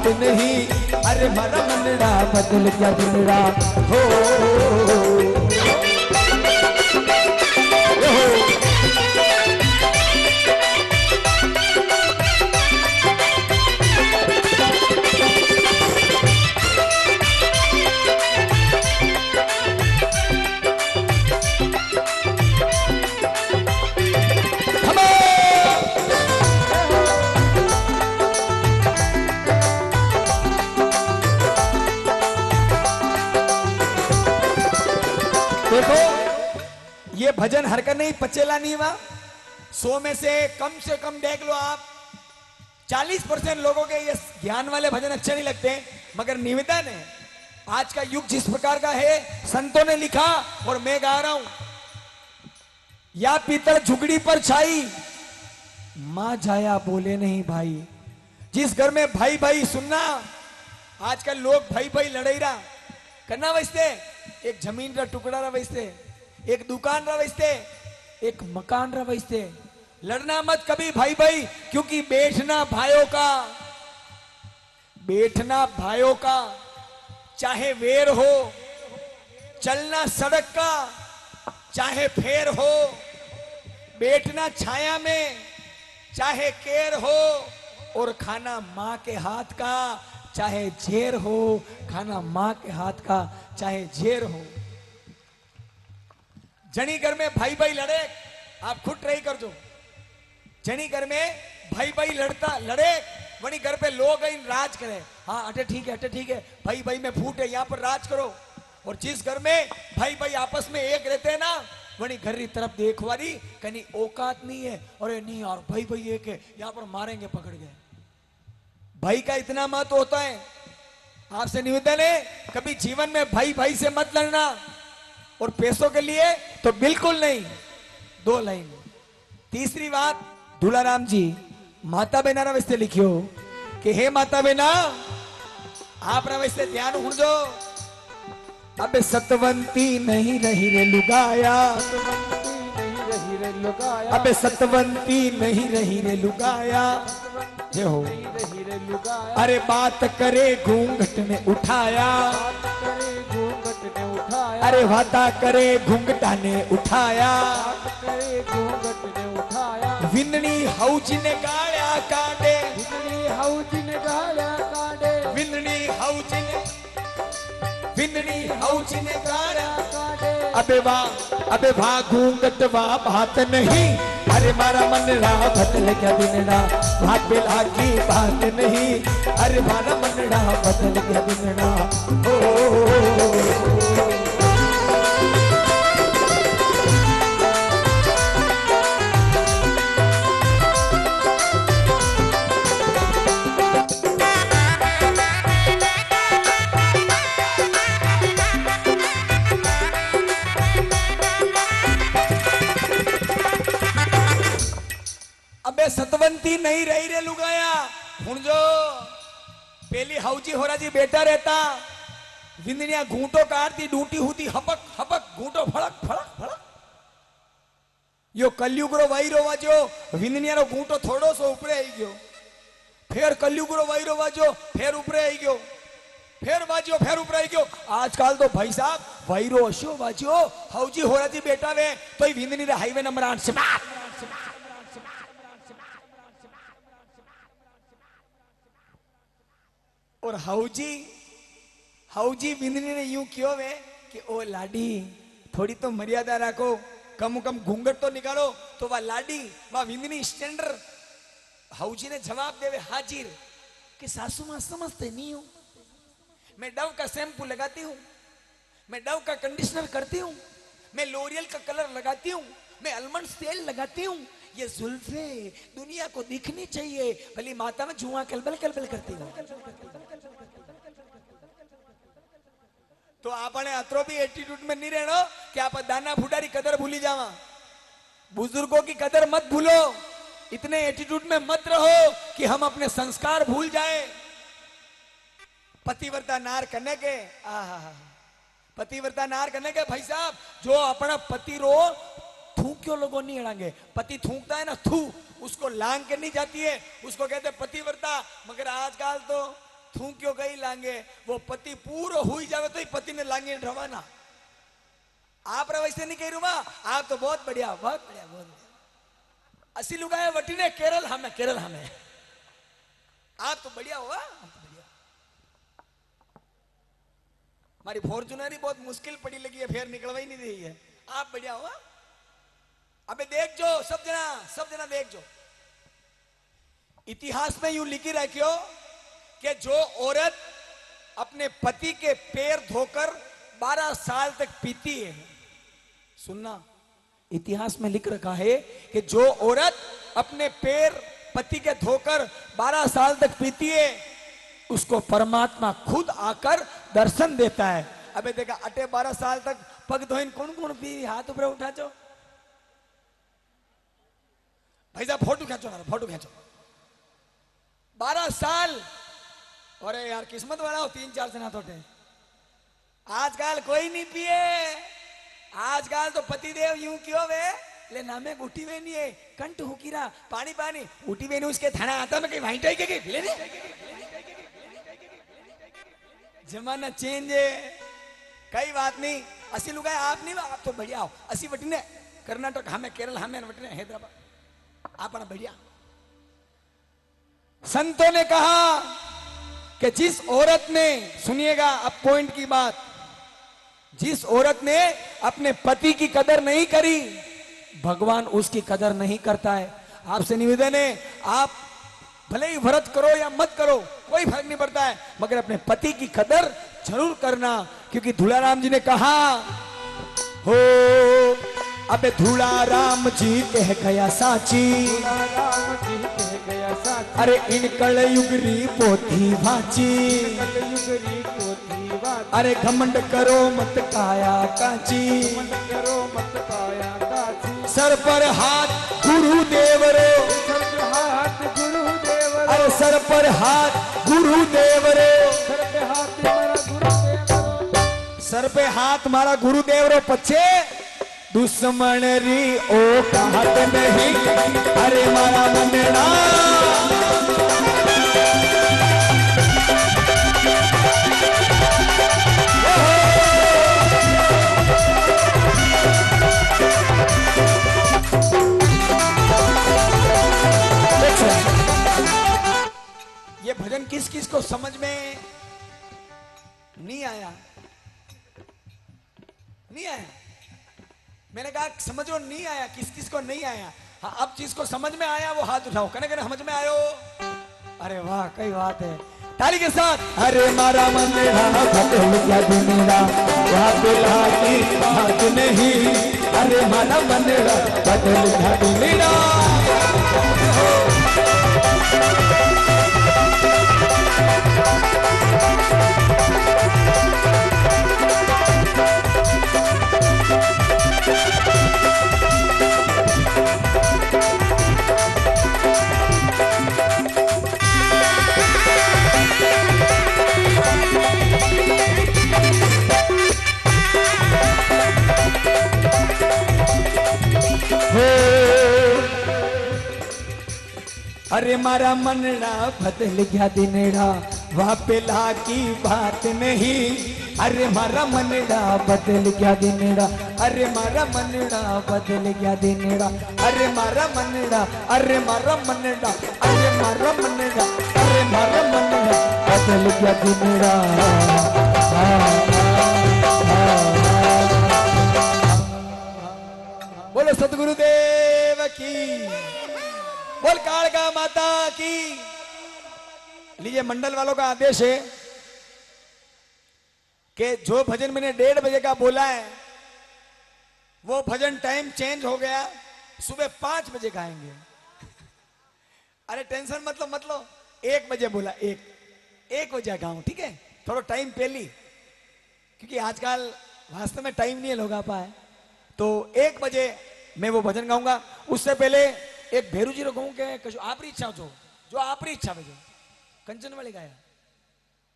बात नहीं, अरे मारा मनड़ा बदल गया दिनड़ा हो। देखो ये भजन हर का नहीं पचेला नहीं हुआ। 100 में से कम देख लो आप 40% लोगों के ये ज्ञान वाले भजन अच्छे नहीं लगते, मगर निवेदन है आज का युग जिस प्रकार का है, संतों ने लिखा और मैं गा रहा हूं। या पीतल झुगड़ी पर छाई, मां जाया बोले नहीं भाई। जिस घर में भाई भाई सुनना, आजकल लोग भाई भाई लड़ाई रहा करना वैसे, एक जमीन का टुकड़ा रहा वैसे, एक दुकान रहा वैसे, एक मकान रहा वैसे। लड़ना मत कभी भाई भाई, क्योंकि बैठना भाइयों का चाहे वेर हो, चलना सड़क का चाहे फेर हो, बैठना छाया में चाहे केर हो, और खाना माँ के हाथ का चाहे झेर हो, खाना माँ के हाथ का चाहे झेर हो। जनी घर में भाई भाई लड़े, आप खुद ट्राई कर दो। जनी घर में भाई भाई लड़े वही घर पे लोग राज करे। हाँ अटे ठीक है भाई भाई में फूट है, यहाँ पर राज करो। और जिस घर में भाई भाई आपस में एक रहते हैं ना, वही घर की तरफ देखवारी कहीं औकात नहीं है, और नहीं और भाई भाई एक है, यहाँ पर मारेंगे पकड़ गए। भाई का इतना महत्व होता है। आपसे निवेदन है कभी जीवन में भाई भाई से मत लड़ना, और पैसों के लिए तो बिल्कुल नहीं। 2 लाइन। तीसरी बात, दूलाराम जी माता बहना वैसे लिखियो कि हे माता बहना आप वैसे ध्यान हुण दो। अबे सतवंती नहीं रही रे लुगाया, अबे सतवंती नहीं रही रे लुगाया, जे हो अरे बात करे घूंघट ने उठाया, अरे वाता करे घूंघटा ने उठाया, विंदनी हौजी ने गाया कांडे, विंदनी हौजी ने गाया कांडे, विंदनी हौजी ने गाया कांडे। अबे वाह घूंघट वाह बात नहीं, अरे मारा मन रहा बदल गया दिनड़ा, भाग बेला की बात नहीं, अरे मारा मन रहा बदल गया दिनड़ा ओ। अबे सतवंती नहीं रही रे लुगाया, हुण जो पहली हौजी होरा जी बेटा रहता, विंदनिया घूंटो काटती डूटी होती हपक हपक घूंटो फड़क फड़क फड़क। यो कलयुगरो वायरो वाजो, विंदनिया रो घूंटो थोड़ो सो ऊपरे आई गयो, फिर कलयुगरो वायरो वाजो, फिर ऊपरे आई गयो, फिर वाजो फिर ऊपरे आई गयो। आजकल तो भाई साहब वायरो अशो वाजो, हौजी होरा जी बेटा वे तो विंदनी रे हाईवे नंबर 8 से और हौजी विंदनी ने यूं क्यों वे कि ओ लाडी थोड़ी तो मर्यादा रखो, कम कम घूंघट तो निकालो। तो वह लाडी वह विंदनी स्टैंडर हौजी ने जवाब देवे हाजिर कि सासू मां समझते नहीं हूं, मैं डव का शैम्पू लगाती हूं, मैं डव का कंडीशनर करती हूं, मैं लोरियल का कलर लगाती हूं, मैं अलमंड तेल लगाती हूं, ये जुल्फे दुनिया को दिखनी चाहिए, भली माता में जुआ कलबल कलबल करती हूं। तो आपने अतरो भी एटीट्यूड में नहीं रहना कि आप दाना फुटारी कदर भूली जावा। बुजुर्गों की कदर मत भूलो, इतने एटीट्यूड में मत रहो कि हम अपने संस्कार भूल जाए। पतिव्रता नार करने के पतिव्रता नार करने के भाई साहब, जो अपना पति रो थूक क्यों लोगों नहीं अड़ाएंगे। पति थूकता है ना थू, उसको लांग के नहीं जाती है, उसको कहते हैं पतिव्रता। मगर आजकल तो थू क्यों गई लांगे, वो पति पूरो हुई जावे तो ही पति ने लांगे रवाना। आप वैसे नहीं कह रू मां, आप तो बहुत बढ़िया, बहुत बढ़िया, बहुत बढ़िया। असी लुगाए वटी ने केरल हमें, केरल हमें, आप तो बढ़िया हुआ, आप तो बढ़िया। हमारी फॉर्चुनर ही बहुत मुश्किल पड़ी लगी है, फिर निकलवा ही नहीं रही है, आप बढ़िया हुआ। अबे देख जो सब जना देख जो, इतिहास में यूं लिखी रखियो कि जो औरत अपने पति के पैर धोकर 12 साल तक पीती है, सुनना, इतिहास में लिख रखा है कि जो औरत अपने पैर पति के धोकर 12 साल तक पीती है, उसको परमात्मा खुद आकर दर्शन देता है। अबे देखा अटे 12 साल तक पग धोइन कौन कौन पी, हाथ ऊपर उठा जो भाई साहब, फोटो खींचो ना, फोटो खींचो। 12 साल, अरे यार किस्मत वाला हो, 3-4 से ना थोटे। आजकल कोई नहीं पिए, आजकल तो पतिदेव यूं क्यों वे ले नामे उठी वे नहीं है, कंठ हुकीरा पानी पानी उठी वे नहीं, उसके थाना आता में कहीं वहीं टाई के ले नहीं। जमाना चेंज है, कई बात नहीं। असी लोग आप नहीं, आप तो बढ़िया हो। असी वटने कर्नाटक हमें, केरल हमें, वटने हैदराबाद, आप बढ़िया। संतों ने कहा कि जिस औरत ने, सुनिएगा अब पॉइंट की बात, जिस औरत ने अपने पति की कदर नहीं करी, भगवान उसकी कदर नहीं करता है। आपसे निवेदन है, आप भले ही व्रत करो या मत करो, कोई फर्क नहीं पड़ता है, मगर अपने पति की कदर जरूर करना, क्योंकि धूलाराम जी ने कहा हो, अबे धूलाराम जी कह गया साची, अरे इन कलयुग री पोथी भाची, अरे घमंड करो मत काया काची, सर पर हाथ गुरुदेव रे, अरे सर पर हाथ गुरुदेव रे, सर पे हाथ मारा गुरुदेव रो, पछे दुश्मन री ओ कहत नहीं, अरे मारा मनना ये भजन किस किस को समझ में नहीं आया, नहीं आया, मैंने कहा समझो नहीं आया, किस किस को नहीं आया। हाँ, अब जिसको समझ में आया वो हाथ उठाओ, कने कने समझ में आयो। अरे वाह, कई बात है, ताली के साथ। अरे मारा मंदिरा बदल गया दुनिया, वहाँ की बात नहीं, अरे मारा मंदिरा बदल गया दुनिया। अरे मारा मनड़ा बदल गया दिनड़ा, वहाँ पेला की बात नहीं, अरे मारा मनड़ा बदल गया दिनड़ा, अरे मारा मनड़ा बदल गया दिनड़ा, अरे मारा मनड़ा, अरे मारा मनड़ा, अरे मारा मनड़ा, अरे मारा मनड़ा बदल गया दिनड़ा। बोलो सतगुरुदेव की, बोल कालका माता की। लीजिए, मंडल वालों का आदेश है कि जो भजन मैंने 1:30 बजे का बोला है, वो भजन टाइम चेंज हो गया, सुबह 5 बजे गाएंगे। अरे टेंशन मतलब 1 बजे बोला, 1 बजे गाऊं, ठीक है, थोड़ा टाइम पहली, क्योंकि आजकल वास्तव में टाइम नहीं है लोग आ पाए, तो 1 बजे मैं वो भजन गाऊंगा। उससे पहले एक भेरू जी गाऊं के कशु आपरी इच्छा जो आपरी इच्छा में जो कंचन वाली गाया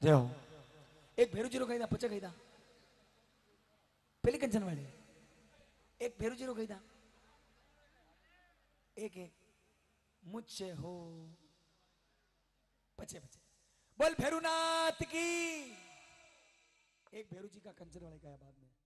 जय हो, एक भेरू जीरो कही पचे कही पहली कंचन वाली, एक भेरू जीरो कही एक मुझसे हो पचे पचे बोल भैरुनाथ की। एक भैरू जी का कंचन वाले गाया बाद में।